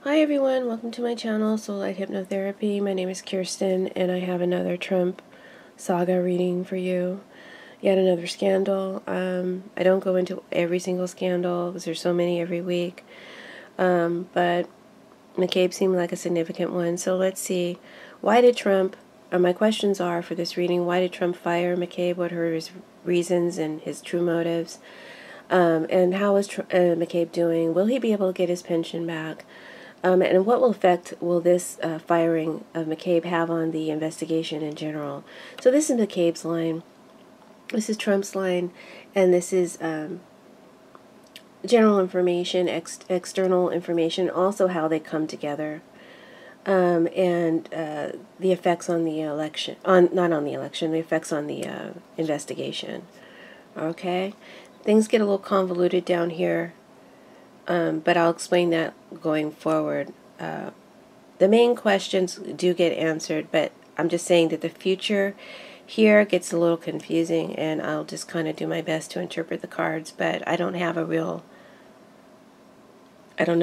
Hi everyone, welcome to my channel, Soulight Hypnotherapy. My name is Kirsten and I have another Trump saga reading for you. Yet another scandal. I don't go into every single scandal because there's so many every week. But McCabe seemed like a significant one. So let's see. Why did Trump, my questions are for this reading, why did Trump fire McCabe? What are his reasons and his true motives? And how is McCabe doing? Will he be able to get his pension back? And what effect will this firing of McCabe have on the investigation in general? So this is McCabe's line. This is Trump's line, and this is general information, external information, also how they come together, and the effects on the election, not on the election, the effects on the investigation. Okay, things get a little convoluted down here. But I'll explain that going forward. The main questions do get answered, but I'm just saying that the future here gets a little confusing, and I'll just kind of do my best to interpret the cards, but I don't know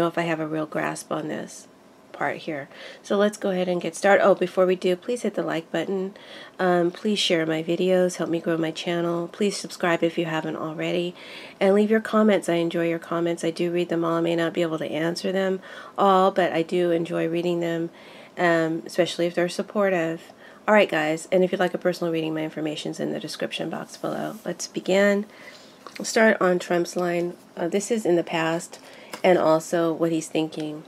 if I have a real grasp on this part here. So let's go ahead and get started. Oh, before we do, please hit the like button. Please share my videos, help me grow my channel. Please subscribe if you haven't already, and leave your comments. I enjoy your comments. I do read them all. I may not be able to answer them all, but I do enjoy reading them, especially if they're supportive. Alright guys, and if you'd like a personal reading, my information's in the description box below. Let's begin. We'll start on Trump's line. This is in the past, and also what he's thinking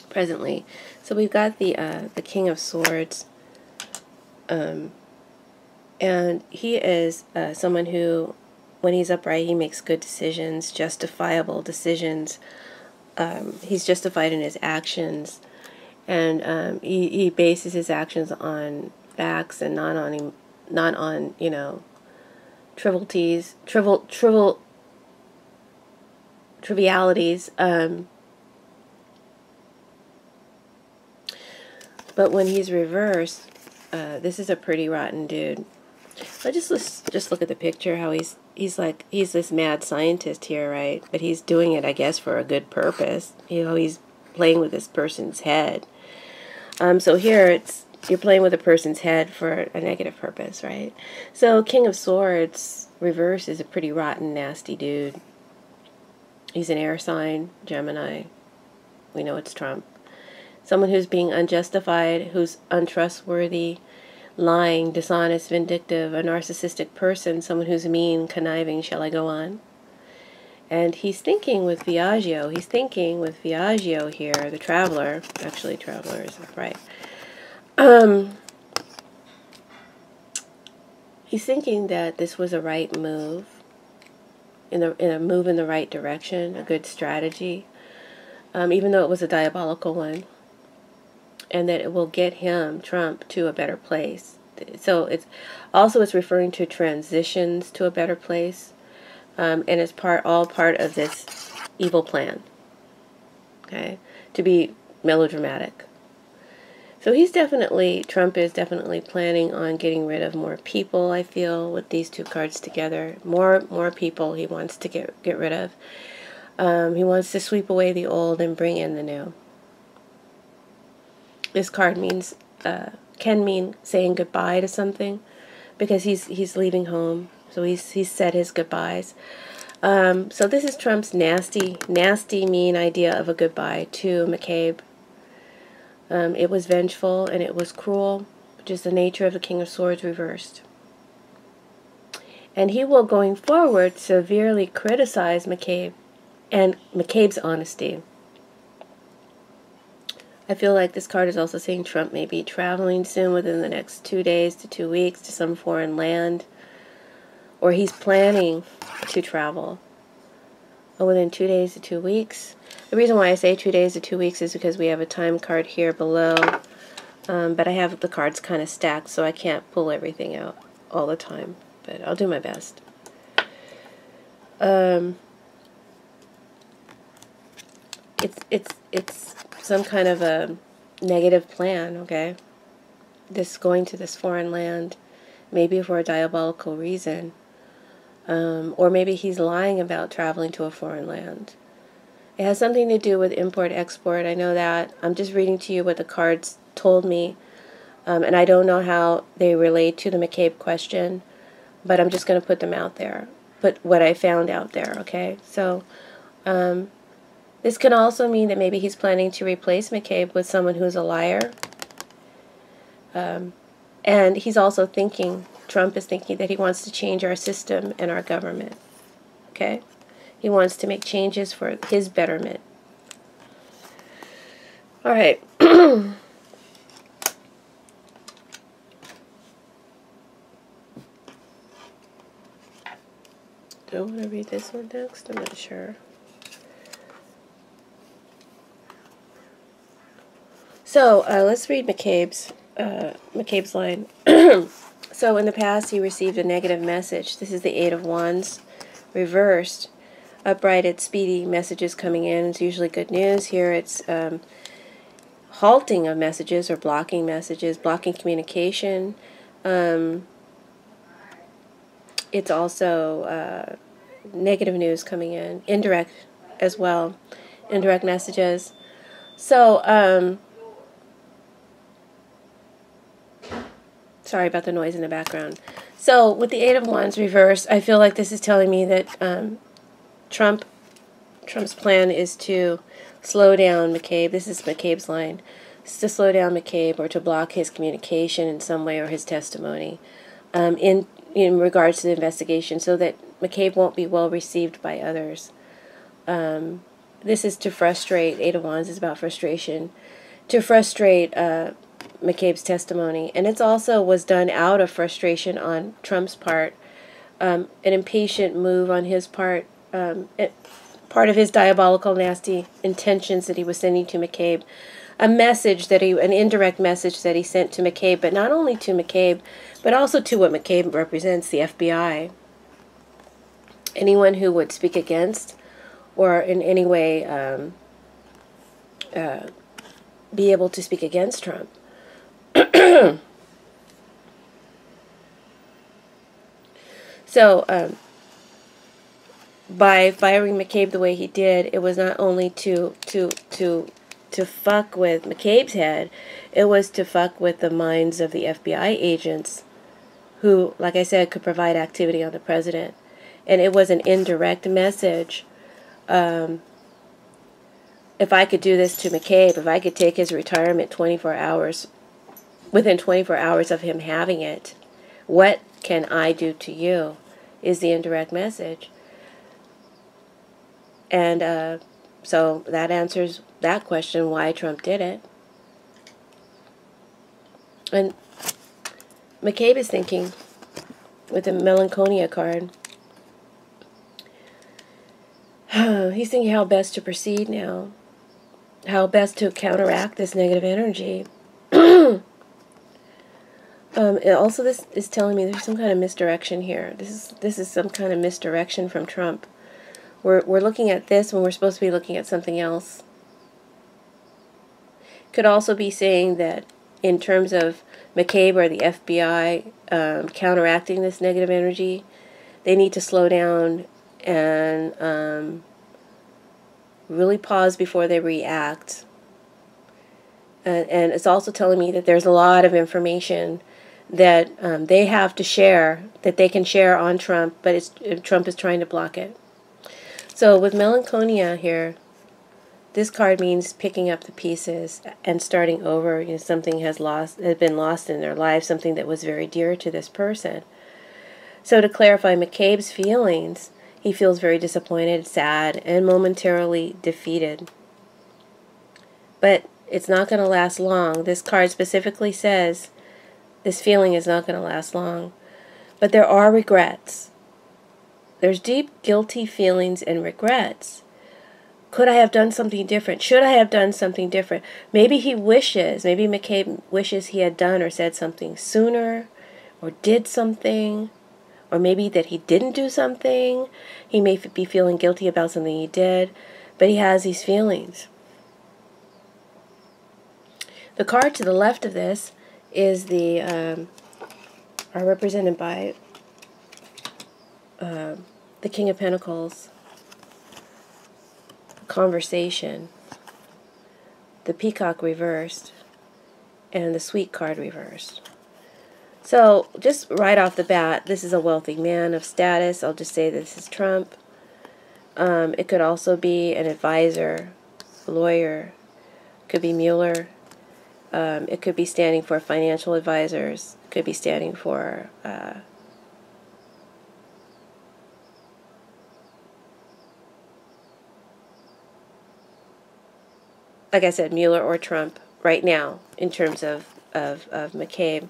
presently. So we've got the King of Swords, and he is someone who, when he's upright, he makes good decisions, justifiable decisions. He's justified in his actions, and he bases his actions on facts and not on trivialities. But when he's reversed, this is a pretty rotten dude. Let's just look at the picture. How he's this mad scientist here, right? But he's doing it, I guess, for a good purpose. He's playing with this person's head. So here you're playing with a person's head for a negative purpose, right? So King of Swords reverse is a pretty rotten, nasty dude. He's an air sign, Gemini. We know it's Trump. Someone who's being unjustified, who's untrustworthy, lying, dishonest, vindictive, a narcissistic person, someone who's mean, conniving, shall I go on? And he's thinking with Viaggio. He's thinking with Viaggio here, the Traveler. Actually, Traveler is right. He's thinking that this was a right move, in a move in the right direction, a good strategy, even though it was a diabolical one. And that it will get him, Trump, to a better place. So it's referring to transitions to a better place, and it's all part of this evil plan. Okay, to be melodramatic. So Trump is definitely planning on getting rid of more people. I feel with these two cards together, more people he wants to get rid of. He wants to sweep away the old and bring in the new. This card can mean saying goodbye to something, because he's leaving home. So he's said his goodbyes. So this is Trump's nasty, mean idea of a goodbye to McCabe. It was vengeful and it was cruel, which is the nature of the King of Swords reversed. And he will, going forward, severely criticize McCabe and McCabe's honesty. I feel like this card is also saying Trump may be traveling soon, within the next 2 days to 2 weeks, to some foreign land. Or he's planning to travel within 2 days to 2 weeks. The reason why I say 2 days to 2 weeks is because we have a time card here below. But I have the cards kind of stacked, so I can't pull everything out all the time. But I'll do my best. It's some kind of a negative plan, okay? This going to this foreign land, maybe for a diabolical reason, or maybe he's lying about traveling to a foreign land. It has something to do with import-export. I know that. I'm just reading to you what the cards told me. And I don't know how they relate to the McCabe question, but I'm just going to put them out there. Put what I found out there, okay? So, this can also mean that maybe he's planning to replace McCabe with someone who's a liar. And he's also thinking, Trump is thinking that he wants to change our system and our government, okay? He wants to make changes for his betterment. All right. Do I want to read this one next? I'm not sure. So let's read McCabe's line. So in the past, he received a negative message. This is the Eight of Wands, reversed. Uprighted, speedy messages coming in. It's usually good news. Here it's halting of messages or blocking messages, blocking communication. It's also negative news coming in, indirect as well, indirect messages. So, sorry about the noise in the background. So, with the Eight of Wands reversed, I feel like this is telling me that Trump's plan is to slow down McCabe. This is McCabe's line. It's to slow down McCabe or to block his communication in some way or his testimony in regards to the investigation so that McCabe won't be well received by others. This is to frustrate. Eight of Wands is about frustration. To frustrate McCabe's testimony. And it also was done out of frustration on Trump's part. An impatient move on his part. Part of his diabolical, nasty intentions that he was sending to McCabe. An indirect message that he sent to McCabe, but not only to McCabe, but also to what McCabe represents, the FBI. Anyone who would speak against or in any way be able to speak against Trump. So, by firing McCabe the way he did, it was not only to fuck with McCabe's head, it was to fuck with the minds of the FBI agents who, like I said, could provide activity on the president. And it was an indirect message. If I could do this to McCabe, if I could take his retirement 24 hours, within 24 hours of him having it, what can I do to you, is the indirect message. And so that answers that question, why Trump did it. And McCabe is thinking, with the Melancholia card, he's thinking how best to proceed now, how best to counteract this negative energy. Also, this is telling me there's some kind of misdirection here. This is some kind of misdirection from Trump. We're looking at this when we're supposed to be looking at something else. Could also be saying that in terms of McCabe or the FBI counteracting this negative energy, they need to slow down and really pause before they react. And it's also telling me that there's a lot of information that they have to share, that they can share on Trump, but Trump is trying to block it. So with Melancholia here, this card means picking up the pieces and starting over. You know, something has been lost in their life, something that was very dear to this person. So to clarify McCabe's feelings, he feels very disappointed, sad, and momentarily defeated. But it's not going to last long. This card specifically says this feeling is not going to last long. But there are regrets. There's deep guilty feelings and regrets. Could I have done something different? Should I have done something different? Maybe maybe McCabe wishes he had done or said something sooner, or did something, or maybe that he didn't do something. He may be feeling guilty about something he did, but he has these feelings. The card to the left of this is are represented by the King of Pentacles. conversation, the peacock reversed, and the sweet card reversed. So just right off the bat, this is a wealthy man of status. I'll just say this is Trump. It could also be an advisor, a lawyer. It could be Mueller. It could be standing for financial advisors. It could be standing for like I said, Mueller or Trump right now in terms of McCabe.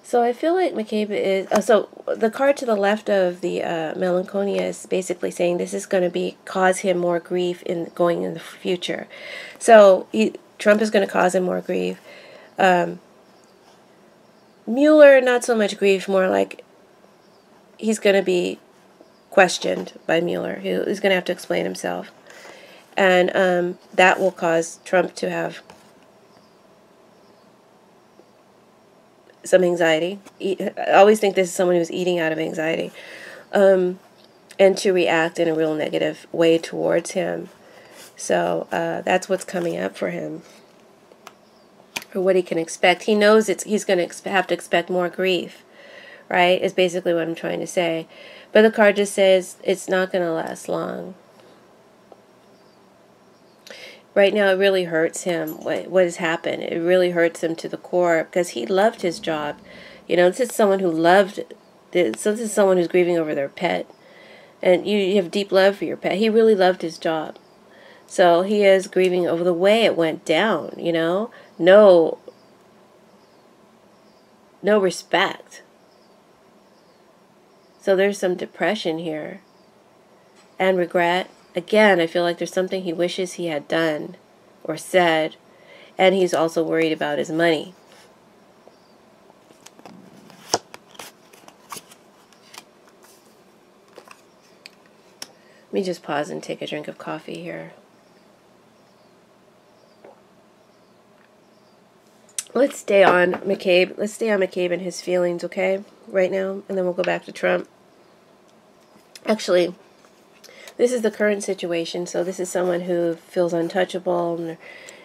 So I feel like McCabe is... so the card to the left of the Melancholia is basically saying this is going to cause him more grief in going in the future. So Trump is going to cause him more grief. Mueller, not so much grief, more like he's going to be questioned by Mueller. He's going to have to explain himself. And that will cause Trump to have some anxiety. I always think this is someone who's eating out of anxiety. And to react in a real negative way towards him. So that's what's coming up for him. Or what he can expect. He knows he's going to have to expect more grief. Right? Is basically what I'm trying to say. But the card just says it's not going to last long. Right now, it really hurts him, what has happened. It really hurts him to the core, because he loved his job. You know, this is someone who loved, so this is someone who's grieving over their pet. And you have deep love for your pet. He really loved his job. So he is grieving over the way it went down, you know. No respect. So there's some depression here. And regret. Again, I feel like there's something he wishes he had done or said, and he's also worried about his money. Let me just pause and take a drink of coffee here. Let's stay on McCabe. Let's stay on McCabe and his feelings, okay, right now, and then we'll go back to Trump. Actually, this is the current situation, so this is someone who feels untouchable and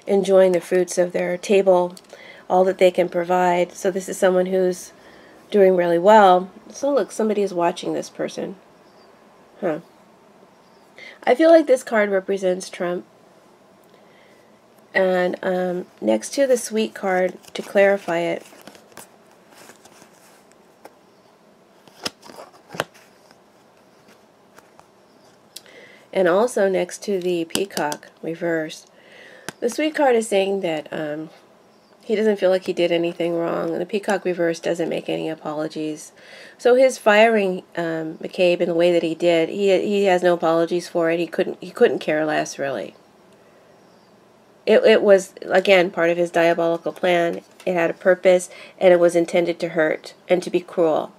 enjoying the fruits of their table, all that they can provide. So this is someone who's doing really well. So look, somebody is watching this person. Huh. I feel like this card represents Trump. And next to the sweet card, to clarify it, and also next to the peacock reversed, the sweet card is saying that he doesn't feel like he did anything wrong, and the peacock reversed doesn't make any apologies. So his firing McCabe in the way that he did, he has no apologies for it. He couldn't care less, really. It was, again, part of his diabolical plan. It had a purpose, and it was intended to hurt and to be cruel.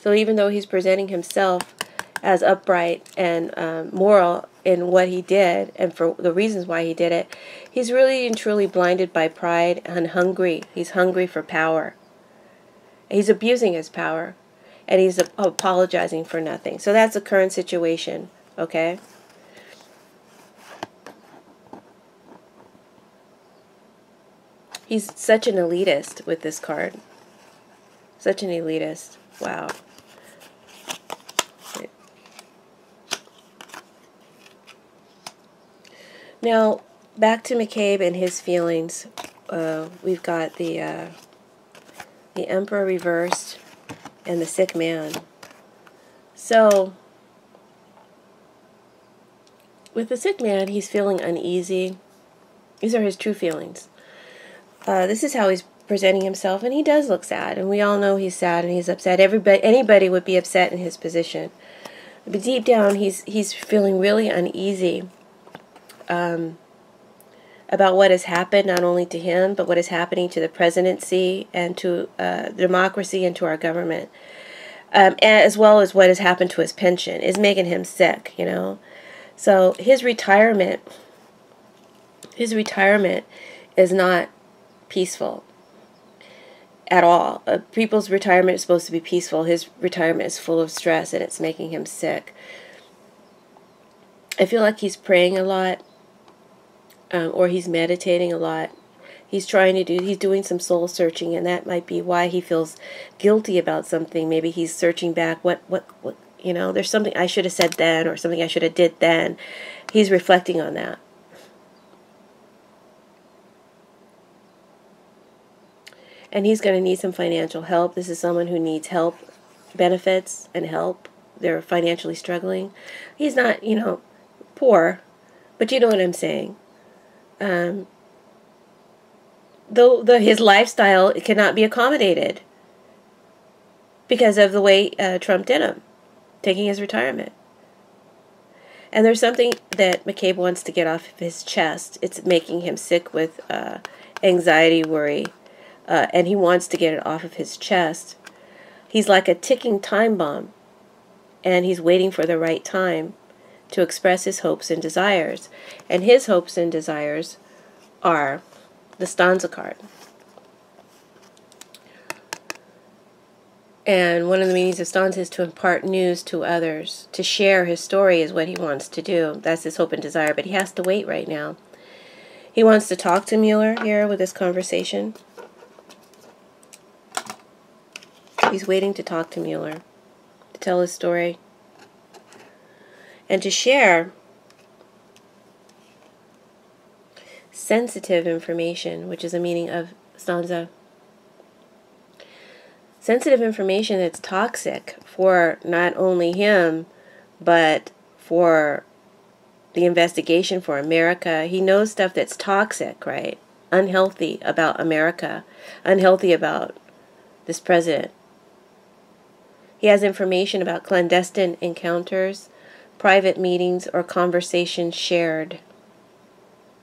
So even though he's presenting himself as upright and moral in what he did and for the reasons why he did it, he's really and truly blinded by pride and hungry. He's hungry for power. He's abusing his power, and he's apologizing for nothing. So that's the current situation, okay? He's such an elitist with this card. Such an elitist. Wow. Now, back to McCabe and his feelings. We've got the Emperor reversed and the sick man. So, with the sick man, he's feeling uneasy. These are his true feelings. This is how he's presenting himself, and he does look sad, and we all know he's sad and he's upset. Anybody would be upset in his position. But deep down, he's feeling really uneasy about what has happened, not only to him, but what is happening to the presidency and to democracy and to our government, as well as what has happened to his pension. Is making him sick, you know. So his retirement is not peaceful. at all. People's retirement is supposed to be peaceful. His retirement is full of stress, and it's making him sick. I feel like he's praying a lot, or he's meditating a lot. He's doing some soul searching, and that might be why he feels guilty about something. Maybe he's searching back, what, you know, there's something I should have said then, or something I should have did then. He's reflecting on that. And he's going to need some financial help. This is someone who needs help, benefits, and help. They're financially struggling. He's not, you know, poor, but you know what I'm saying. Though his lifestyle cannot be accommodated because of the way Trump did him, taking his retirement. And there's something that McCabe wants to get off of his chest. It's making him sick with anxiety, worry, and he wants to get it off of his chest. He's like a ticking time bomb, and he's waiting for the right time to express his hopes and desires. And his hopes and desires are the stanza card. And one of the meanings of stanza is to impart news to others. To share his story is what he wants to do. That's his hope and desire, but he has to wait right now. He wants to talk to Mueller here with this conversation. He's waiting to talk to Mueller, to tell his story, and to share sensitive information, which is a meaning of stanza. Sensitive information that's toxic for not only him, but for the investigation for America. He knows stuff that's toxic, right? Unhealthy about America, unhealthy about this president. He has information about clandestine encounters, private meetings, or conversations shared,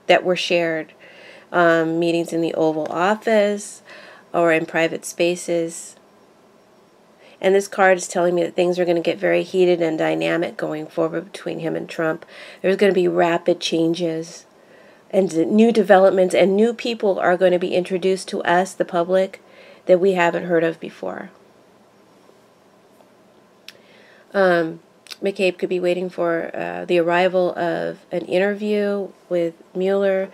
that were shared. Meetings in the Oval Office or in private spaces. And this card is telling me that things are going to get very heated and dynamic going forward between him and Trump. There's going to be rapid changes and new developments, and new people are going to be introduced to us, the public, that we haven't heard of before. McCabe could be waiting for the arrival of an interview with Mueller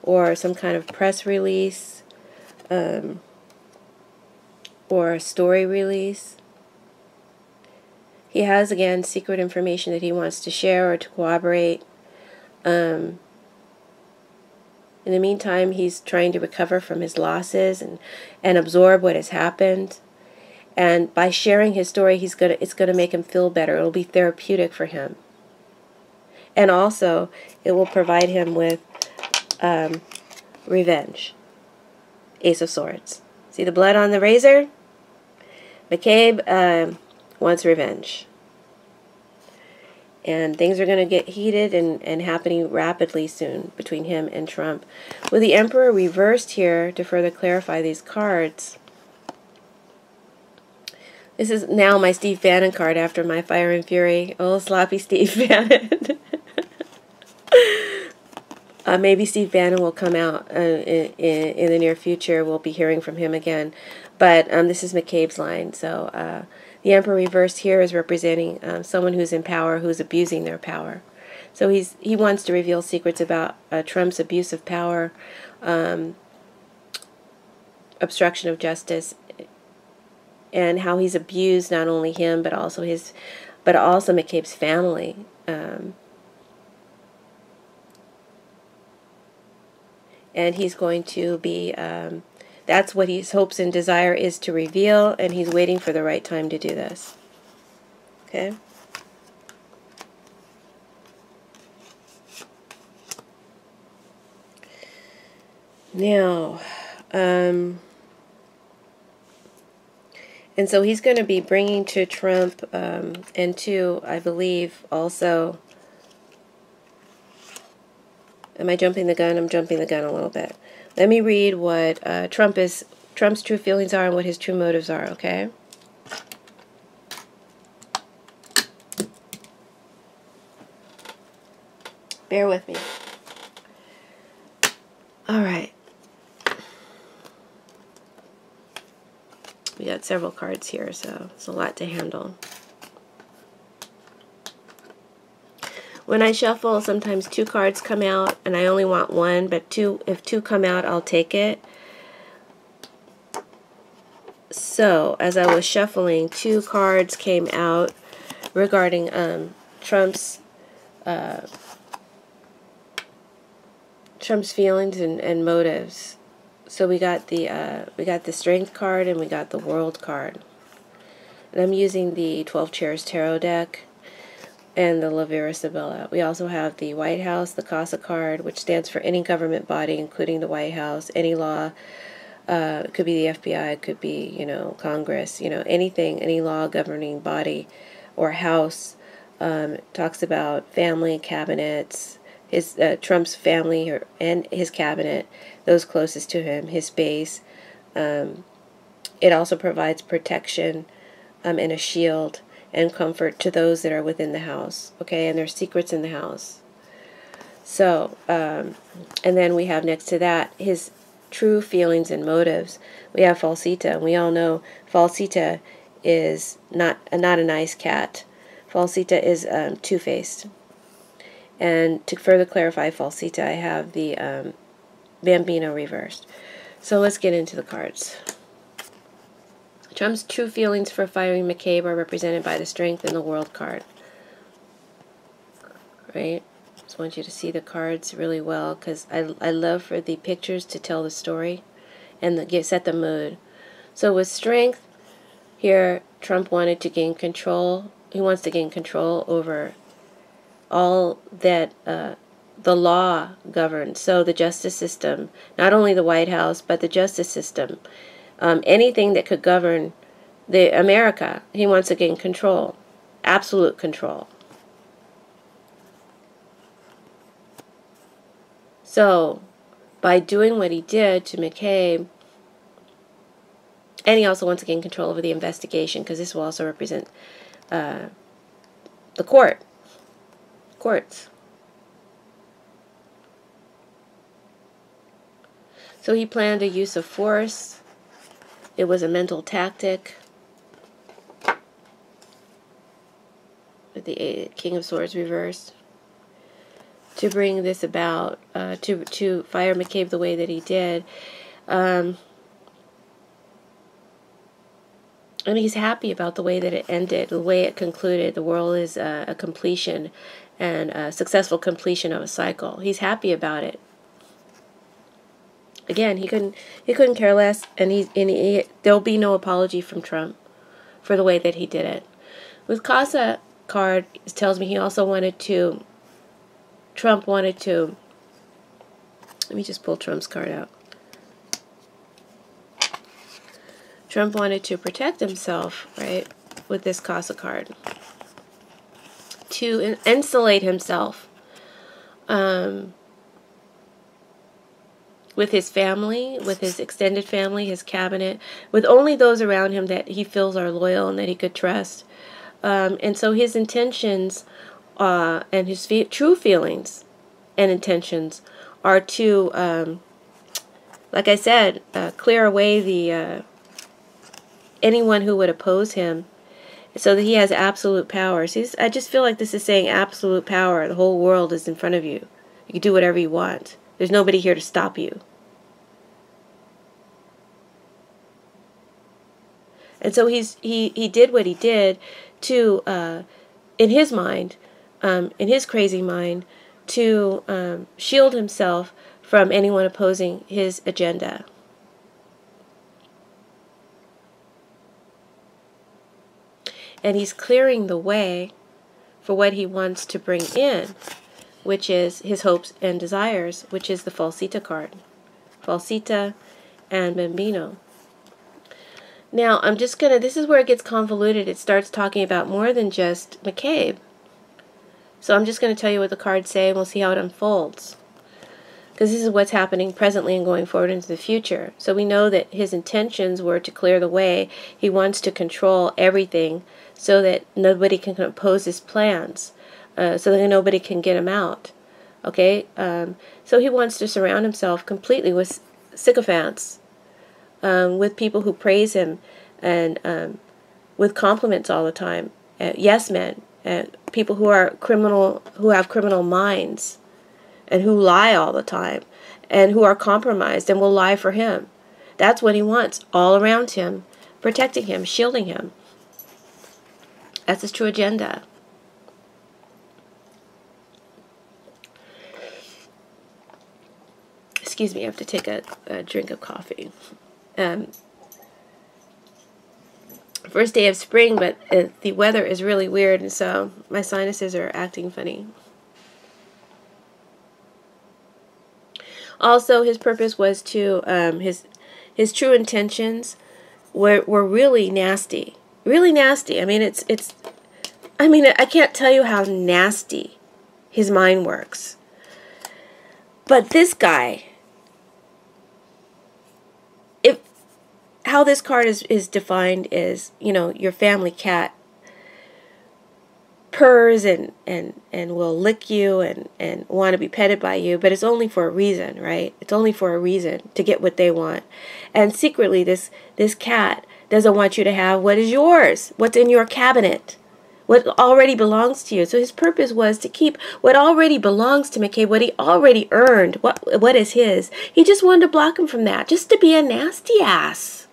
or some kind of press release or a story release. He has, again, secret information that he wants to share or to corroborate. In the meantime, he's trying to recover from his losses and absorb what has happened. And by sharing his story, it's gonna make him feel better. It'll be therapeutic for him. And also, it will provide him with revenge. Ace of Swords. See the blood on the razor? McCabe wants revenge. And things are going to get heated and happening rapidly soon between him and Trump. With the Emperor reversed here, to further clarify these cards, this is now my Steve Bannon card after my Fire and Fury. Oh, sloppy Steve Bannon. Maybe Steve Bannon will come out in the near future. We'll be hearing from him again. But this is McCabe's line. So the Emperor reversed here is representing someone who's in power, who's abusing their power. So he wants to reveal secrets about Trump's abuse of power, obstruction of justice, and how he's abused not only him but also McCabe's family. And he's going to be, that's what his hopes and desire is to reveal, and he's waiting for the right time to do this. Okay? Now, and so he's going to be bringing to Trump, and to, I believe, also, am I jumping the gun? I'm jumping the gun a little bit. Let me read what Trump's true feelings are and what his true motives are, okay? Bear with me. All right. got several cards here, so it's a lot to handle. When I shuffle, sometimes 2 cards come out, and I only want 1, but if 2 come out, I'll take it. So, as I was shuffling, 2 cards came out regarding Trump's feelings and motives. So we got the Strength card and we got the World card. And I'm using the 12 Chairs Tarot deck and the Lavera Sibilla. We also have the White House, the CASA card, which stands for any government body, including the White House, any law. It could be the FBI, it could be, you know, Congress, you know, anything, any law governing body or house. Talks about family, cabinets, his Trump's family and his cabinet, those closest to him, his base. It also provides protection and a shield and comfort to those that are within the house, okay, and there's secrets in the house. So, and then we have next to that his true feelings and motives. We have Falsita, and we all know Falsita is not a nice cat. Falsita is two-faced. And to further clarify Falsita, I have the Bambino reversed. So let's get into the cards. Trump's true feelings for firing McCabe are represented by the Strength and the World card. Right? Just want you to see the cards really well, because I love for the pictures to tell the story and set the mood. So with Strength, here Trump wanted to gain control. He wants to gain control over all that the law governs. So the justice system, not only the White House, but the justice system. Anything that could govern America, he wants to gain control, absolute control. So, by doing what he did to McCabe, and he also wants to gain control over the investigation, because this will also represent the courts. So he planned a use of force. It was a mental tactic. With the King of Swords reversed. To bring this about, to fire McCabe the way that he did. And he's happy about the way that it ended, the way it concluded. The world is a completion and a successful completion of a cycle. He's happy about it. Again, he couldn't care less, and there'll be no apology from Trump for the way that he did it. With Casa card, it tells me he also Trump wanted to, let me just pull Trump's card out. Trump wanted to protect himself, right, with this Casa card. To insulate himself with his family, with his extended family, his cabinet, with only those around him that he feels are loyal and that he could trust. And so his intentions and his true feelings and intentions are to, like I said, clear away the anyone who would oppose him, so that he has absolute power. See, I just feel like this is saying absolute power. The whole world is in front of you. You can do whatever you want. There's nobody here to stop you. And so he did what he did to, in his mind, in his crazy mind, to shield himself from anyone opposing his agenda. And he's clearing the way for what he wants to bring in, which is his hopes and desires, which is the Falsita card. Falsita and Bambino. Now, I'm just going to, this is where it gets convoluted. It starts talking about more than just McCabe. So I'm just going to tell you what the cards say, and we'll see how it unfolds. Because this is what's happening presently and going forward into the future. So we know that his intentions were to clear the way. He wants to control everything so that nobody can oppose his plans, so that nobody can get him out. Okay? So he wants to surround himself completely with sycophants, with people who praise him, and with compliments all the time. Yes men, people who are criminal, who have criminal minds, and who lie all the time, and who are compromised and will lie for him. That's what he wants, all around him, protecting him, shielding him. That's his true agenda. Excuse me, I have to take a drink of coffee. First day of spring, but the weather is really weird, and so my sinuses are acting funny. Also, his purpose was to, his true intentions were really nasty. Really nasty. I mean, I can't tell you how nasty his mind works. But this guy, how this card is defined is, you know, your family cat purrs and will lick you and want to be petted by you, but it's only for a reason, right? It's only for a reason, to get what they want. And secretly, this cat doesn't want you to have what is yours, what's in your cabinet, what already belongs to you. So his purpose was to keep what already belongs to McCabe, what he already earned, what is his. He just wanted to block him from that, just to be a nasty ass.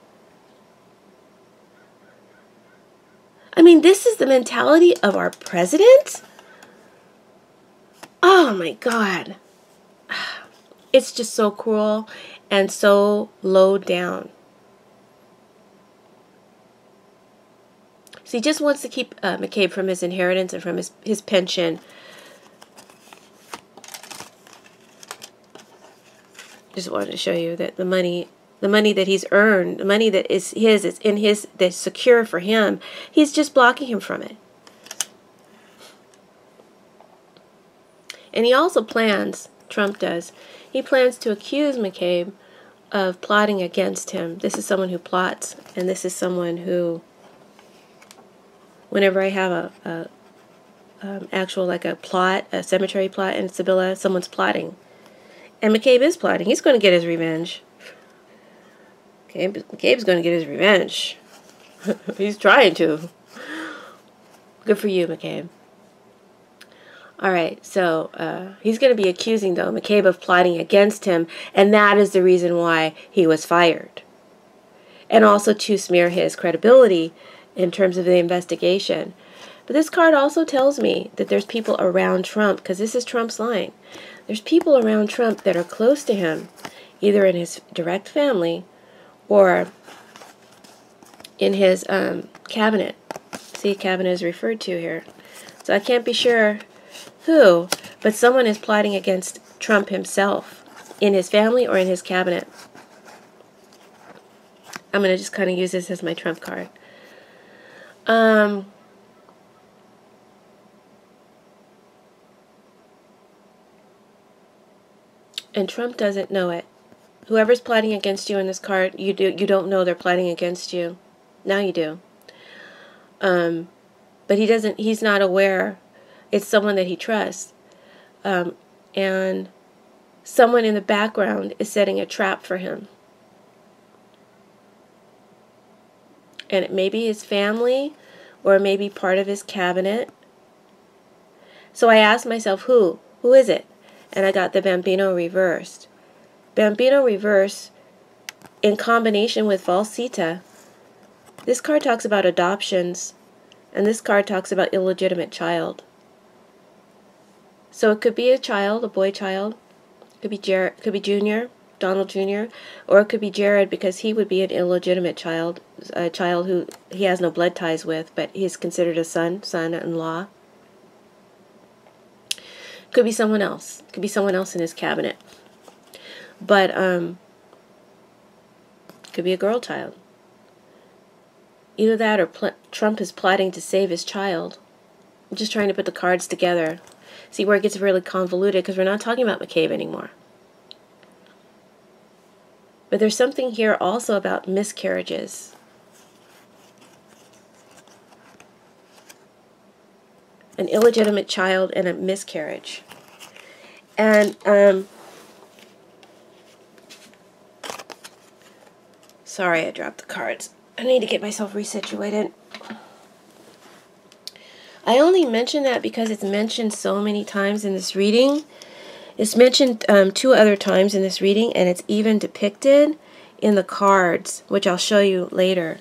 I mean, this is the mentality of our president? Oh my God. It's just so cruel and so low down. So he just wants to keep McCabe from his inheritance and from his pension. Just wanted to show you that the money that he's earned, the money that is his, it's in his, that's secure for him, he's just blocking him from it. And he also plans, Trump does, he plans to accuse McCabe of plotting against him. This is someone who plots, and this is someone who, whenever I have a actual, like a plot, a cemetery plot in Sibylla, someone's plotting. And McCabe is plotting. He's going to get his revenge. McCabe's going to get his revenge. He's trying to. Good for you, McCabe. Alright, so he's going to be accusing, though, McCabe of plotting against him, and that is the reason why he was fired. And also to smear his credibility in terms of the investigation. But this card also tells me that there's people around Trump, because this is Trump's line. There's people around Trump that are close to him, either in his direct family or in his cabinet. See, cabinet is referred to here. So I can't be sure who, but someone is plotting against Trump himself, in his family or in his cabinet. I'm going to just kind of use this as my Trump card. And Trump doesn't know it. Whoever's plotting against you in this card, you don't know they're plotting against you. Now you do. But he's not aware. It's someone that he trusts. And someone in the background is setting a trap for him. And it may be his family, or it may be part of his cabinet. So I asked myself, who? Who is it? And I got the Bambino reversed. Bambino reverse, in combination with Falsita. This card talks about adoptions, and this card talks about illegitimate child. So it could be a child, a boy child. It could be Jared, could be Junior, Donald Jr., or it could be Jared, because he would be an illegitimate child, a child who he has no blood ties with, but he's considered a son-in-law. Could be someone else. Could be someone else in his cabinet. But could be a girl child. Either that or Trump is plotting to save his child. I'm just trying to put the cards together. See where it gets really convoluted, because we're not talking about McCabe anymore. But there's something here also about miscarriages. An illegitimate child and a miscarriage. And sorry, I dropped the cards. I need to get myself resituated. I only mention that because it's mentioned so many times in this reading. It's mentioned 2 other times in this reading, and it's even depicted in the cards, which I'll show you later,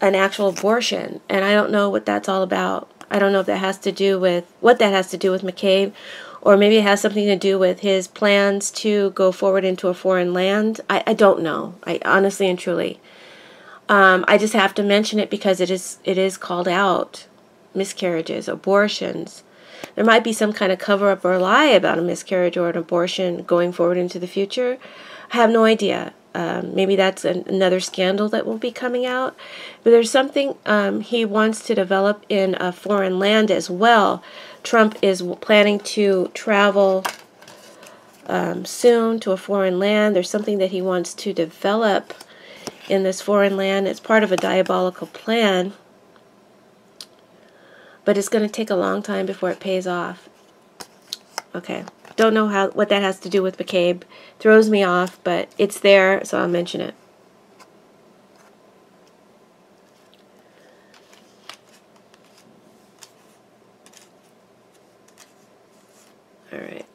an actual abortion. And I don't know what that's all about. I don't know if that has to do with, what that has to do with McCabe, or maybe it has something to do with his plans to go forward into a foreign land. I don't know. I honestly and truly. I just have to mention it because it is called out. Miscarriages, abortions. There might be some kind of cover-up or lie about a miscarriage or an abortion going forward into the future. I have no idea. Maybe that's another scandal that will be coming out. But there's something he wants to develop in a foreign land as well. Trump is planning to travel soon to a foreign land. There's something that he wants to develop in this foreign land. It's part of a diabolical plan. But it's going to take a long time before it pays off. Okay. Don't know what that has to do with McCabe. Throws me off, but it's there, so I'll mention it. Alright.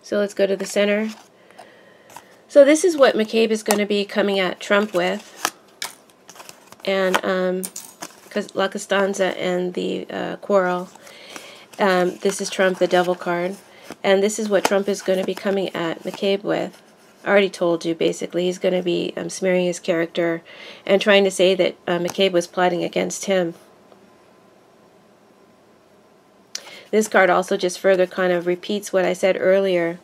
So let's go to the center. So this is what McCabe is going to be coming at Trump with. And, because La Costanza and the quarrel. This is Trump, the devil card. And this is what Trump is going to be coming at McCabe with. I already told you, basically. He's going to be smearing his character and trying to say that McCabe was plotting against him. This card also just further kind of repeats what I said earlier.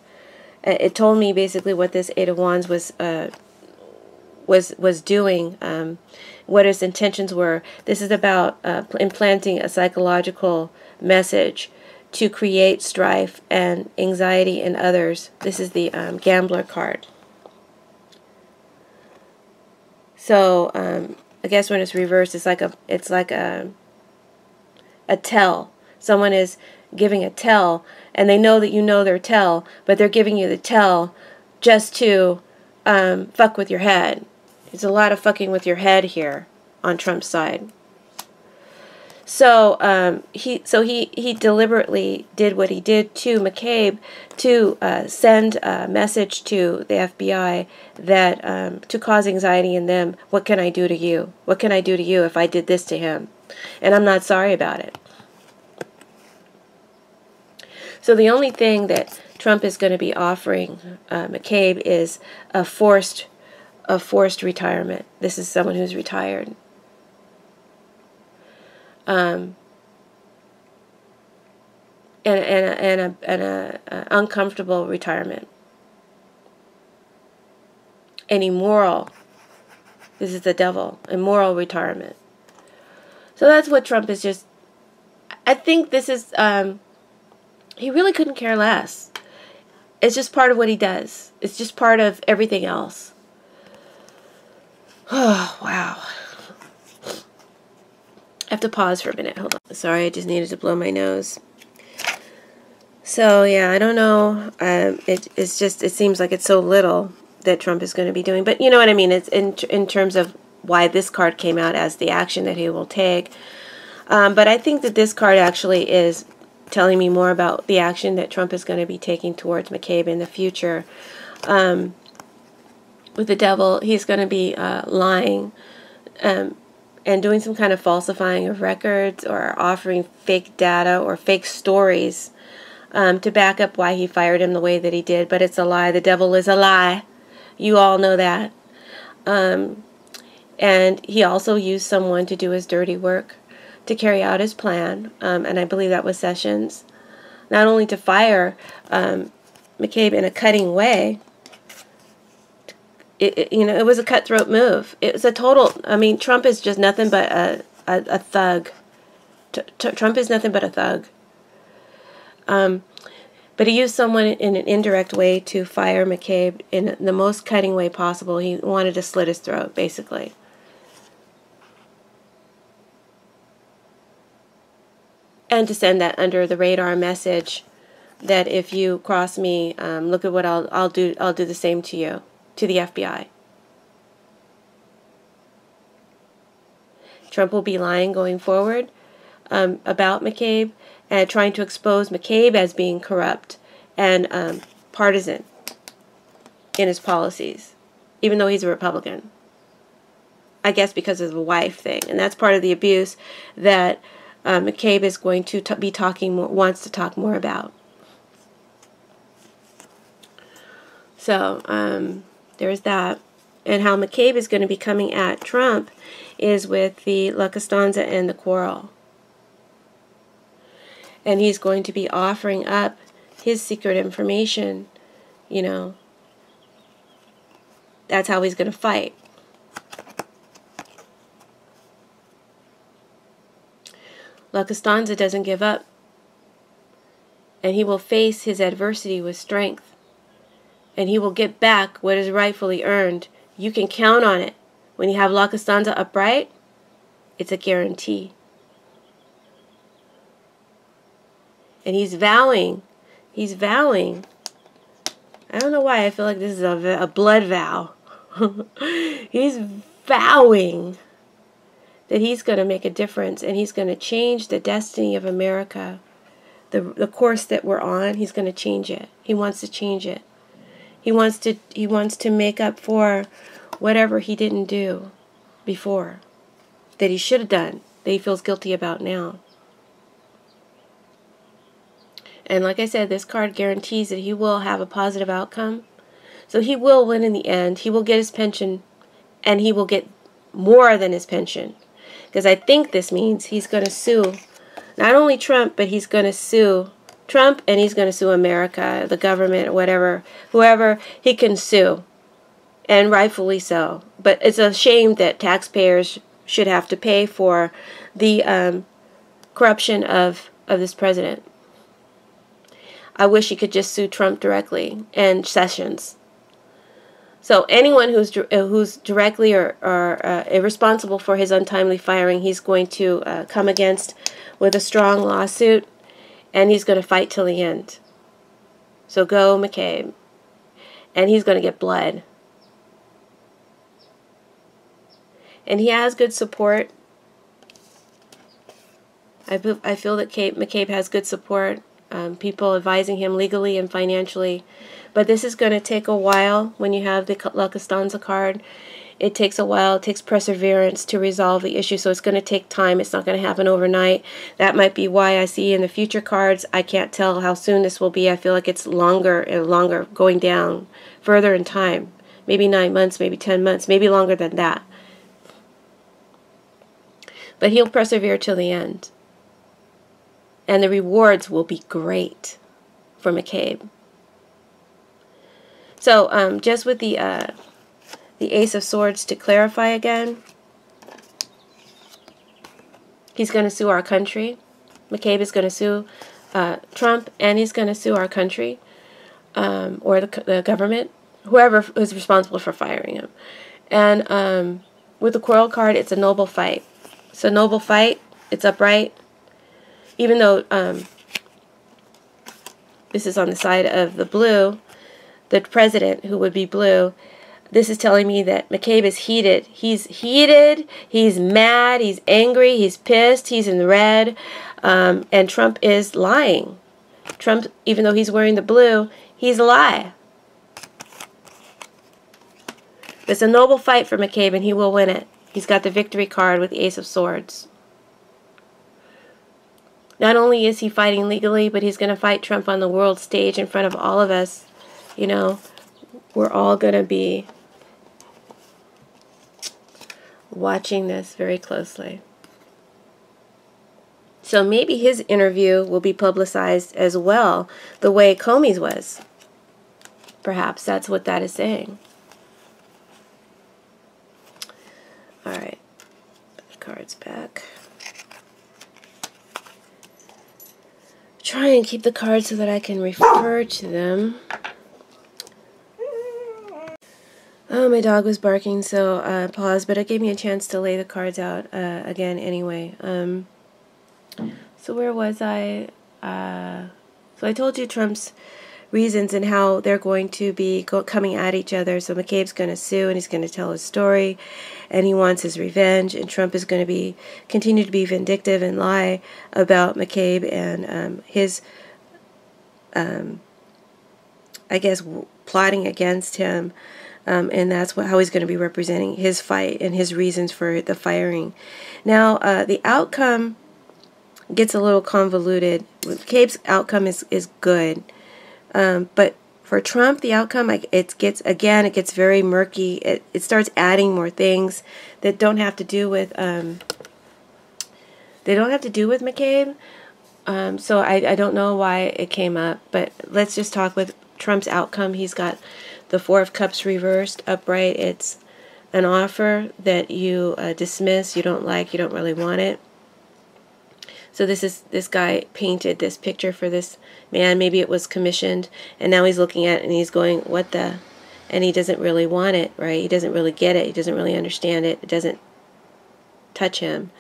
It told me basically what this Eight of Wands was doing, what his intentions were. This is about implanting a psychological message to create strife and anxiety in others. This is the gambler card. So I guess when it's reversed, it's like a tell. Someone is giving a tell, and they know that you know their tell, but they're giving you the tell just to fuck with your head. There's a lot of fucking with your head here on Trump's side. So he deliberately did what he did to McCabe to send a message to the FBI that to cause anxiety in them. What can I do to you? What can I do to you if I did this to him? And I'm not sorry about it. So the only thing that Trump is going to be offering McCabe is a forced retirement. This is someone who's retired. And a uncomfortable retirement. An immoral. This is the devil. Immoral retirement. So that's what Trump is just. I think this is. He really couldn't care less. It's just part of what he does. It's just part of everything else. Oh, wow. I have to pause for a minute. Hold on. Sorry, I just needed to blow my nose. So, yeah, I don't know. It seems like it's so little that Trump is going to be doing. But you know what I mean? It's in terms of why this card came out as the action that he will take. But I think that this card actually is telling me more about the action that Trump is going to be taking towards McCabe in the future. With the devil, he's going to be lying and doing some kind of falsifying of records or offering fake data or fake stories to back up why he fired him the way that he did. But it's a lie. The devil is a lie. You all know that. And he also used someone to do his dirty work, to carry out his plan, and I believe that was Sessions, not only to fire McCabe in a cutting way. It was a cutthroat move. It was a total. I mean, Trump is just nothing but a thug. Trump is nothing but a thug. But he used someone in an indirect way to fire McCabe in the most cutting way possible. He wanted to slit his throat, basically. And to send that under the radar message that if you cross me, look at what I'll do. I'll do the same to you, to the FBI. Trump will be lying going forward about McCabe and trying to expose McCabe as being corrupt and partisan in his policies, even though he's a Republican. I guess because of the wife thing. And that's part of the abuse that McCabe is going to be talking more, wants to talk more about. So there's that. And how McCabe is going to be coming at Trump is with the La Costanza and the quarrel. And he's going to be offering up his secret information, you know. That's how he's going to fight. La Costanza doesn't give up. And he will face his adversity with strength. And he will get back what is rightfully earned. You can count on it. When you have La Costanza upright, it's a guarantee. And he's vowing. He's vowing. I don't know why I feel like this is a blood vow. He's vowing that he's going to make a difference and he's going to change the destiny of America. The course that we're on, he's going to change it. He wants to change it. He wants to make up for whatever he didn't do before, that he should have done, that he feels guilty about now. And like I said, this card guarantees that he will have a positive outcome. So he will win in the end. He will get his pension, and he will get more than his pension. Because I think this means he's going to sue not only Trump, but he's going to sue Trump, and he's going to sue America, the government, whatever, whoever he can sue. And rightfully so. But it's a shame that taxpayers should have to pay for the corruption of this president. I wish he could just sue Trump directly and Sessions. So anyone who's directly or irresponsible for his untimely firing, he's going to come against with a strong lawsuit, and he's going to fight till the end. So go McCabe. And he's going to get blood. And he has good support. I feel that McCabe has good support. People advising him legally and financially. But this is going to take a while when you have the La Costanza card. It takes a while. It takes perseverance to resolve the issue. So it's going to take time. It's not going to happen overnight. That might be why I see in the future cards, I can't tell how soon this will be. I feel like it's longer and longer, going down further in time. Maybe 9 months, maybe 10 months, maybe longer than that. But he'll persevere till the end. And the rewards will be great for McCabe. So just with the Ace of Swords to clarify again, he's going to sue our country. McCabe is going to sue Trump, and he's going to sue our country or the government, whoever is responsible for firing him. And with the Quarrel card, it's a noble fight. It's a noble fight. It's upright. Even though this is on the side of the blue, the president, who would be blue, this is telling me that McCabe is heated. He's heated, he's mad, he's angry, he's pissed, he's in red, and Trump is lying. Trump, even though he's wearing the blue, he's a lie. It's a noble fight for McCabe, and he will win it. He's got the victory card with the Ace of Swords. Not only is he fighting legally, but he's going to fight Trump on the world stage in front of all of us. You know, we're all going to be watching this very closely. So maybe his interview will be publicized as well, the way Comey's was. Perhaps that's what that is saying. All right, put the cards back. Try and keep the cards so that I can refer to them. Oh, my dog was barking, so I paused, but it gave me a chance to lay the cards out again anyway. So where was I? So I told you Trump's reasons and how they're going to be coming at each other. So McCabe's going to sue, and he's going to tell his story, and he wants his revenge, and Trump is going to continue to be vindictive and lie about McCabe and his, I guess, plotting against him. And that's how he's going to be representing his fight and his reasons for the firing. Now, the outcome gets a little convoluted. McCabe's outcome is good. But for Trump, the outcome, it gets very murky. It starts adding more things that don't have to do with McCabe. So I don't know why it came up, but let's just talk with Trump's outcome. He's got the Four of Cups reversed upright. It's an offer that you dismiss, you don't like, you don't really want it. So this guy painted this picture for this man. Maybe it was commissioned, and now he's looking at it and he's going, what the? And he doesn't really want it, right? He doesn't really get it. He doesn't really understand it. It doesn't touch him.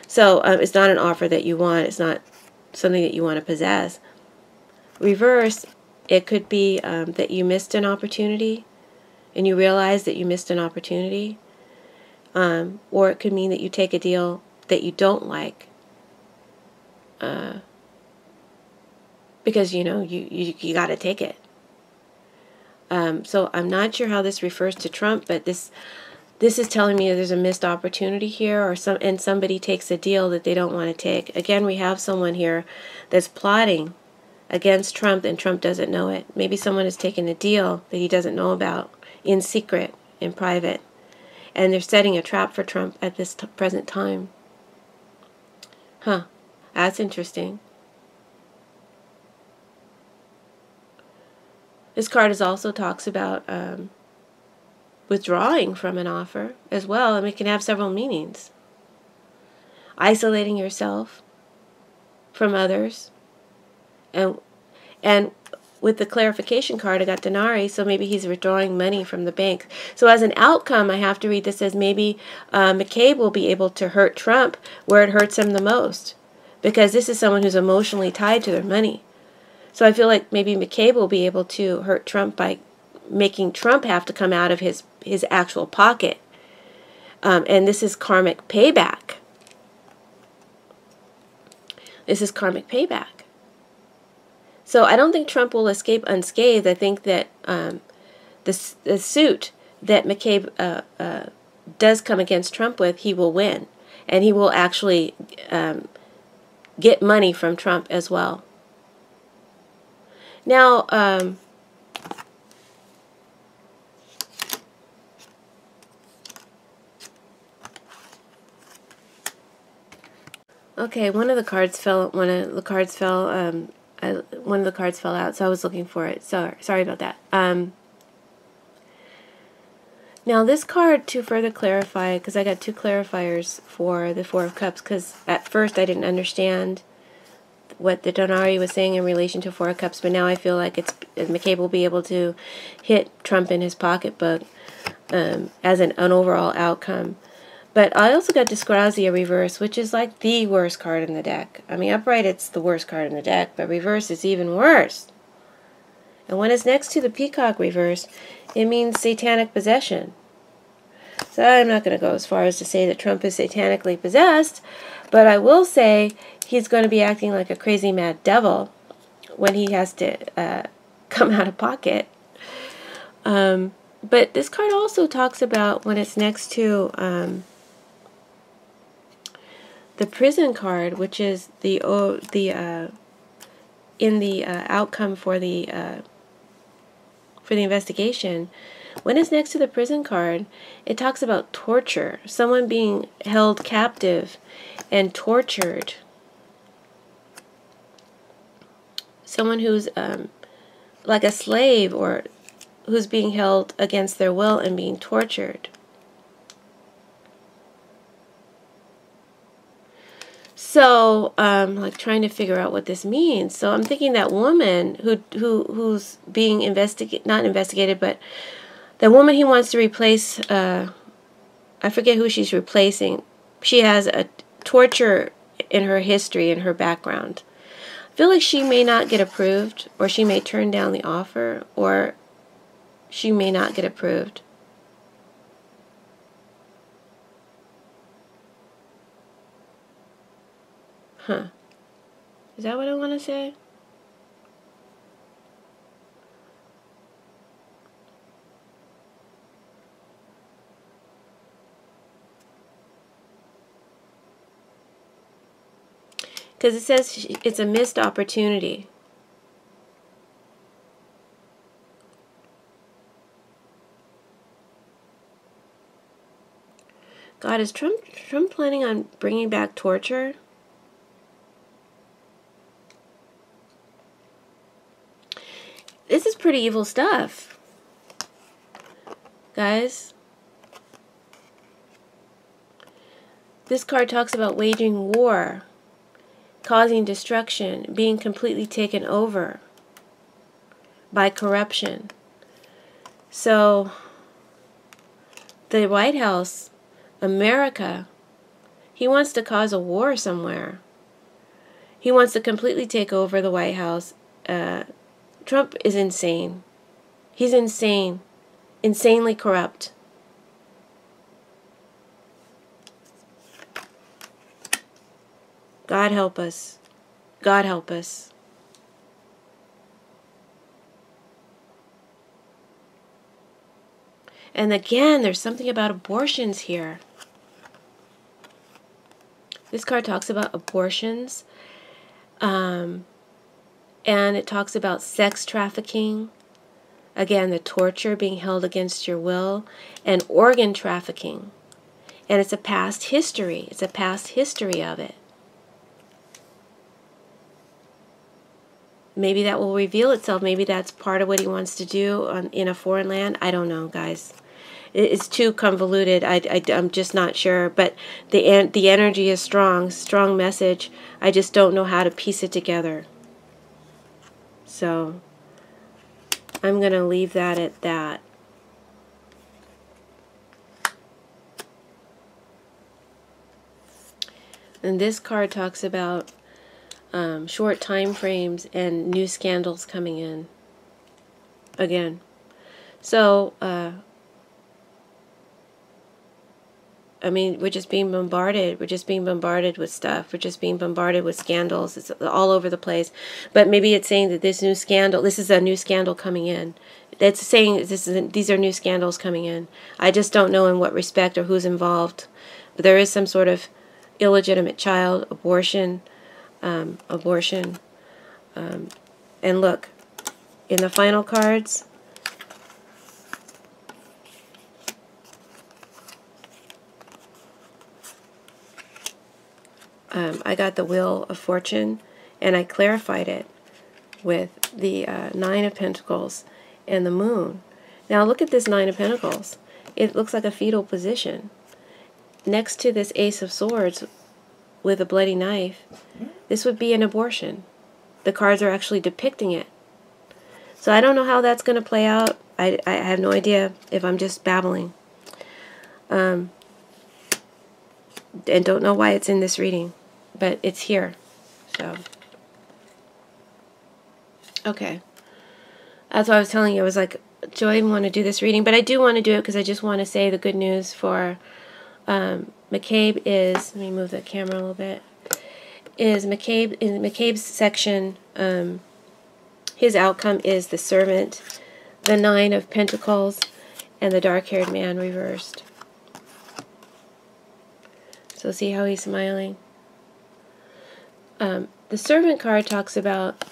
So it's not an offer that you want. It's not something that you want to possess. Reverse, it could be that you missed an opportunity and you realize that you missed an opportunity. Or it could mean that you take a deal that you don't like. Because, you know, you got to take it. So I'm not sure how this refers to Trump, but this is telling me there's a missed opportunity here, and somebody takes a deal that they don't want to take. Again, we have someone here that's plotting against Trump, and Trump doesn't know it. Maybe someone has taken a deal that he doesn't know about in secret, in private, and they're setting a trap for Trump at this present time. Huh. That's interesting. This card also talks about withdrawing from an offer as well. I mean, it can have several meanings. Isolating yourself from others. And with the clarification card, I got Denari, so maybe he's withdrawing money from the bank. So as an outcome, I have to read this as maybe McCabe will be able to hurt Trump where it hurts him the most. Because this is someone who's emotionally tied to their money. So I feel like maybe McCabe will be able to hurt Trump by making Trump have to come out of his actual pocket. And this is karmic payback. This is karmic payback. So I don't think Trump will escape unscathed. I think that the suit that McCabe does come against Trump with, he will win. And he will actually get money from Trump as well. Now, okay, one of the cards fell out, so I was looking for it. Sorry about that. Now this card, to further clarify, because I got two clarifiers for the Four of Cups, because at first I didn't understand what the Donari was saying in relation to Four of Cups, but now I feel like McCabe will be able to hit Trump in his pocketbook as an overall outcome. But I also got Disgrazia reverse, which is like the worst card in the deck. I mean, upright it's the worst card in the deck, but reverse is even worse. And when it's next to the Peacock reverse, it means satanic possession. So I'm not going to go as far as to say that Trump is satanically possessed, but I will say he's going to be acting like a crazy mad devil when he has to come out of pocket. But this card also talks about when it's next to the prison card, which is in the outcome for the investigation. When it's next to the prison card, it talks about torture, someone being held captive and tortured. Someone who's like a slave, or who's being held against their will and being tortured. So, like trying to figure out what this means. So I'm thinking that woman who's being not investigated, but the woman he wants to replace, I forget who she's replacing. She has a torture in her history, in her background. I feel like she may not get approved, or she may turn down the offer, or she may not get approved. Huh. Is that what I want to say? Because it says it's a missed opportunity. God, is Trump planning on bringing back torture? This is pretty evil stuff, guys. This card talks about waging war, causing destruction, being completely taken over by corruption. So, the White House, America, he wants to cause a war somewhere. He wants to completely take over the White House. Trump is insane. He's insane. Insanely corrupt. God help us. God help us. And again, there's something about abortions here. This card talks about abortions. And it talks about sex trafficking. Again, the torture, being held against your will. And organ trafficking. And it's a past history. It's a past history of it. Maybe that will reveal itself. Maybe that's part of what he wants to do in a foreign land. I don't know, guys. It's too convoluted. I'm just not sure. But the energy is strong. Strong message. I just don't know how to piece it together. So I'm going to leave that at that. And this card talks about short time frames and new scandals coming in again. So I mean, we're just being bombarded. We're just being bombarded with stuff. We're just being bombarded with scandals. It's all over the place. But maybe it's saying that this new scandal, this is a new scandal coming in. It's saying these are new scandals coming in. I just don't know in what respect or who's involved. But there is some sort of illegitimate child, abortion. And look, in the final cards, I got the Wheel of Fortune, and I clarified it with the Nine of Pentacles and the Moon. Now look at this Nine of Pentacles. It looks like a fetal position. Next to this Ace of Swords with a bloody knife, this would be an abortion. The cards are actually depicting it. So I don't know how that's going to play out. I have no idea if I'm just babbling. And don't know why it's in this reading. But it's here. So, okay. That's what I was telling you. I was like, do I even want to do this reading? But I do want to do it because I just want to say the good news for McCabe is, let me move the camera a little bit, is McCabe, in McCabe's section, his outcome is the Servant, the Nine of Pentacles, and the dark-haired man reversed. So see how he's smiling? The Servant card talks about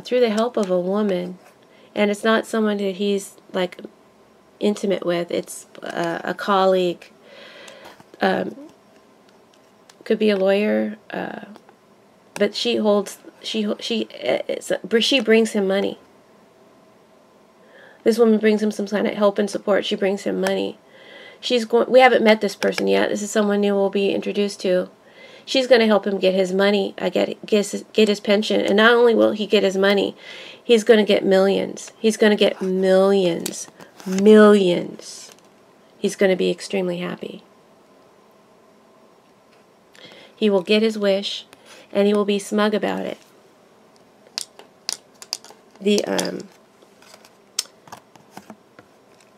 through the help of a woman, and it's not someone that he's like intimate with. It's a colleague. Could be a lawyer, but she brings him money. This woman brings him some kind of help and support. She brings him money. We haven't met this person yet. This is someone new we'll be introduced to. She's going to help him get his money, get his pension. And not only will he get his money, he's going to get millions. He's going to get millions. Millions. He's going to be extremely happy. He will get his wish, and he will be smug about it. The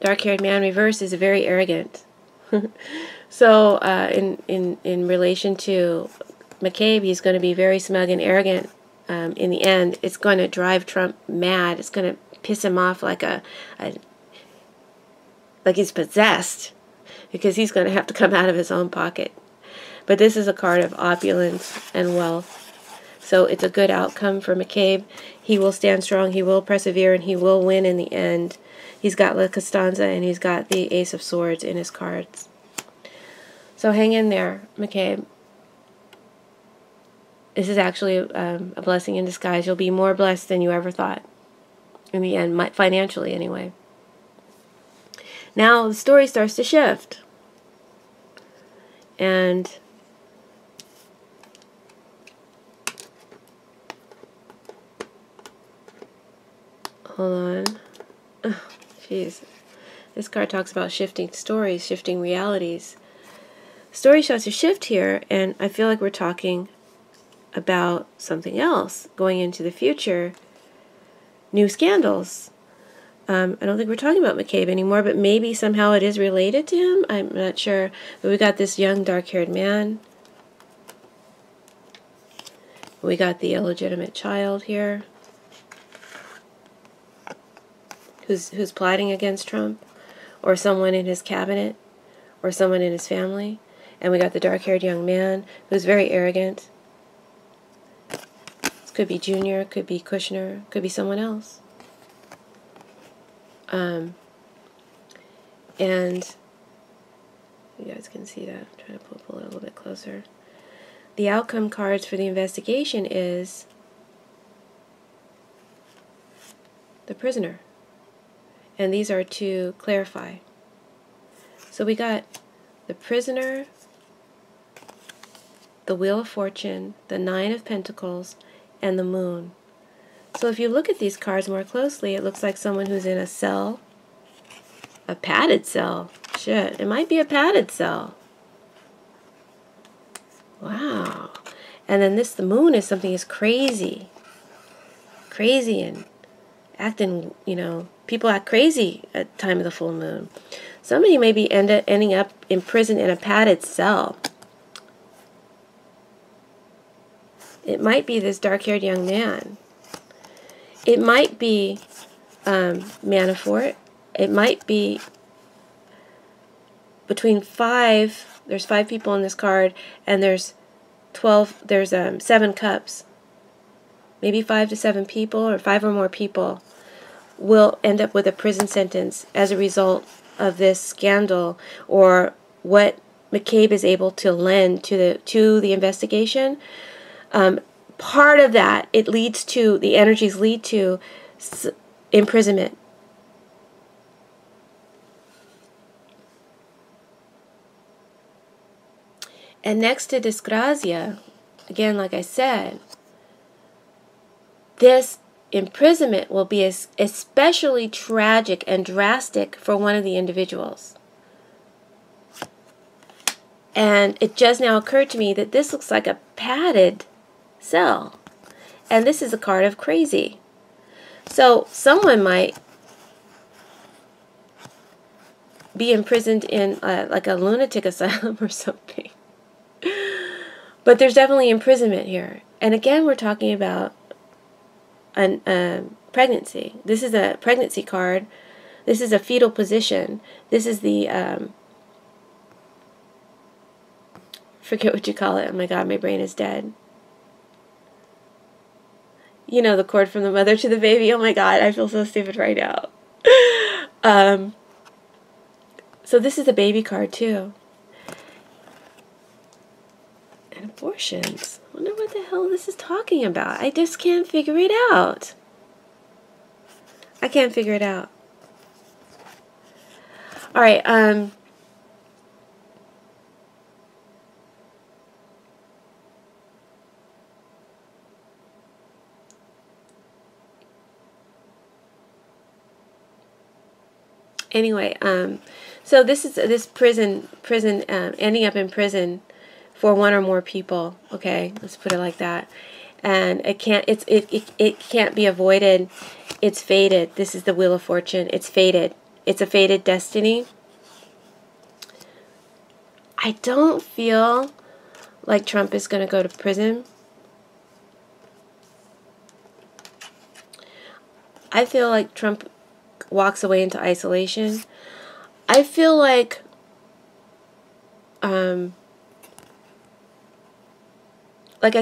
dark-haired man reverse is very arrogant. So in relation to McCabe, he's going to be very smug and arrogant. In the end, it's going to drive Trump mad. It's going to piss him off like like he's possessed, because he's going to have to come out of his own pocket. But this is a card of opulence and wealth. So it's a good outcome for McCabe. He will stand strong, he will persevere, and he will win in the end. He's got La Costanza and he's got the Ace of Swords in his cards. So hang in there, McCabe. This is actually a blessing in disguise. You'll be more blessed than you ever thought. In the end, financially anyway. Now the story starts to shift. And hold on. Oh, jeez. This card talks about shifting stories, shifting realities. Story starts to shift here, and I feel like we're talking about something else going into the future. New scandals. I don't think we're talking about McCabe anymore, but maybe somehow it is related to him. I'm not sure. But we got this young dark-haired man. We got the illegitimate child here, who's plotting against Trump, or someone in his cabinet, or someone in his family. And we got the dark-haired young man who's very arrogant. This could be Junior, could be Kushner, could be someone else. And you guys can see that. I'm trying to pull it a little bit closer. The outcome cards for the investigation is the prisoner. And these are to clarify. So we got the prisoner, the Wheel of Fortune, the Nine of Pentacles, and the Moon. So if you look at these cards more closely, it looks like someone who's in a cell, a padded cell. Shit, it might be a padded cell. Wow. And then the Moon is something is crazy. Crazy and acting, you know, people act crazy at the time of the full moon. Somebody may be ending up imprisoned in a padded cell. It might be this dark-haired young man. It might be Manafort. It might be between 5. There's 5 people in this card, and there's 12. There's 7 cups. Maybe 5 to 7 people, or 5 or more people, will end up with a prison sentence as a result of this scandal, or what McCabe is able to lend to the investigation. Part of that, it leads to, the energies lead to imprisonment. And next to disgrazia, again, like I said, this imprisonment will be especially tragic and drastic for one of the individuals. And it just now occurred to me that this looks like a padded cell. And this is a card of crazy. So someone might be imprisoned in like a lunatic asylum or something. But there's definitely imprisonment here. And again, we're talking about pregnancy. This is a pregnancy card. This is a fetal position. This is the forget what you call it. Oh my God, my brain is dead. You know, the cord from the mother to the baby. Oh my God, I feel so stupid right now. So this is a baby card too. And abortions. I wonder what the hell this is talking about. I just can't figure it out. I can't figure it out. All right. Anyway, so this is this prison ending up in prison for one or more people. Okay, let's put it like that. And it can't be avoided. It's fated. This is the Wheel of Fortune. It's fated. It's a fated destiny. I don't feel like Trump is going to go to prison. I feel like Trump walks away into isolation. I feel like I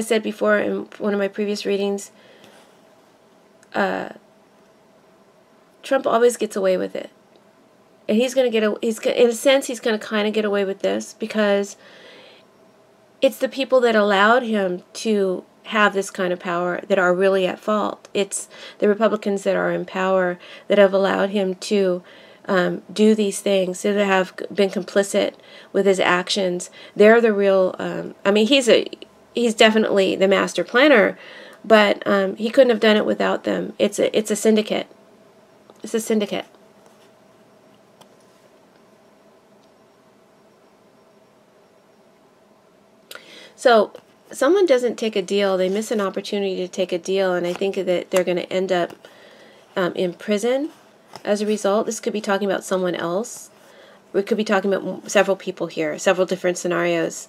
said before in one of my previous readings, Trump always gets away with it. And he's going to get, in a sense, he's going to kind of get away with this because it's the people that allowed him to have this kind of power that are really at fault. It's the Republicans that are in power that have allowed him to do these things, that have been complicit with his actions. They're the real, I mean, he's definitely the master planner, but he couldn't have done it without them. It's a syndicate. It's a syndicate. So someone doesn't take a deal, they miss an opportunity to take a deal, and I think that they're going to end up in prison as a result. This could be talking about someone else. We could be talking about several people here, several different scenarios.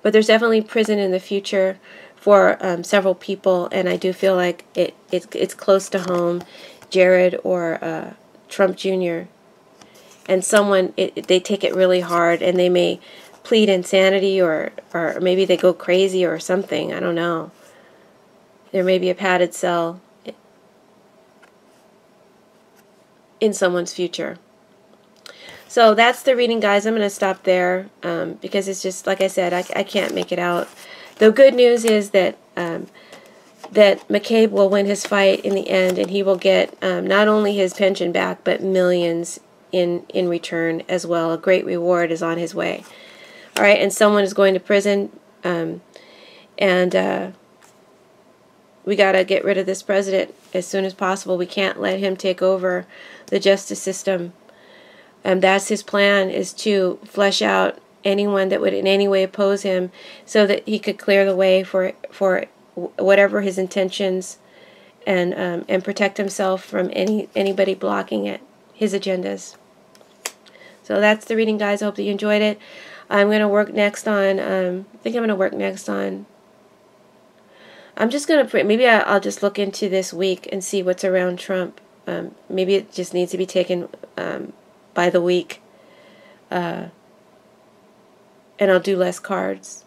But there's definitely prison in the future for several people, and I do feel like it's close to home, Jared or Trump Jr. And someone, they take it really hard, and they may plead insanity, or maybe they go crazy or something. I don't know. There may be a padded cell in someone's future. So that's the reading, guys. I'm going to stop there because it's just, like I said, I can't make it out. The good news is that that McCabe will win his fight in the end, and he will get not only his pension back, but millions in return as well. A great reward is on his way. All right, and someone is going to prison, and we got to get rid of this president as soon as possible. We can't let him take over the justice system. That's his plan, is to flesh out anyone that would in any way oppose him so that he could clear the way for whatever his intentions, and protect himself from anybody blocking it, his agendas. So that's the reading, guys. I hope that you enjoyed it. I'm going to work next on, I think I'm going to work next on, I'm just going to, maybe I'll just look into this week and see what's around Trump. Maybe it just needs to be taken by the week. And I'll do less cards.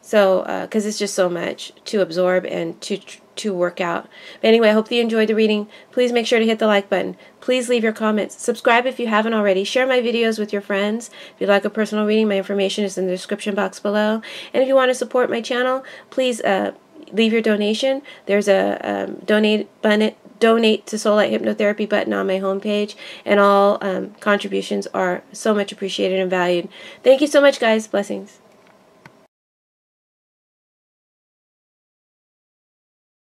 So, because it's just so much to absorb and to work out. But anyway, I hope that you enjoyed the reading. Please make sure to hit the like button. Please leave your comments. Subscribe if you haven't already. Share my videos with your friends. If you'd like a personal reading, my information is in the description box below. And if you want to support my channel, please leave your donation. There's a donate to Soulight Hypnotherapy button on my homepage. And all contributions are so much appreciated and valued. Thank you so much, guys. Blessings.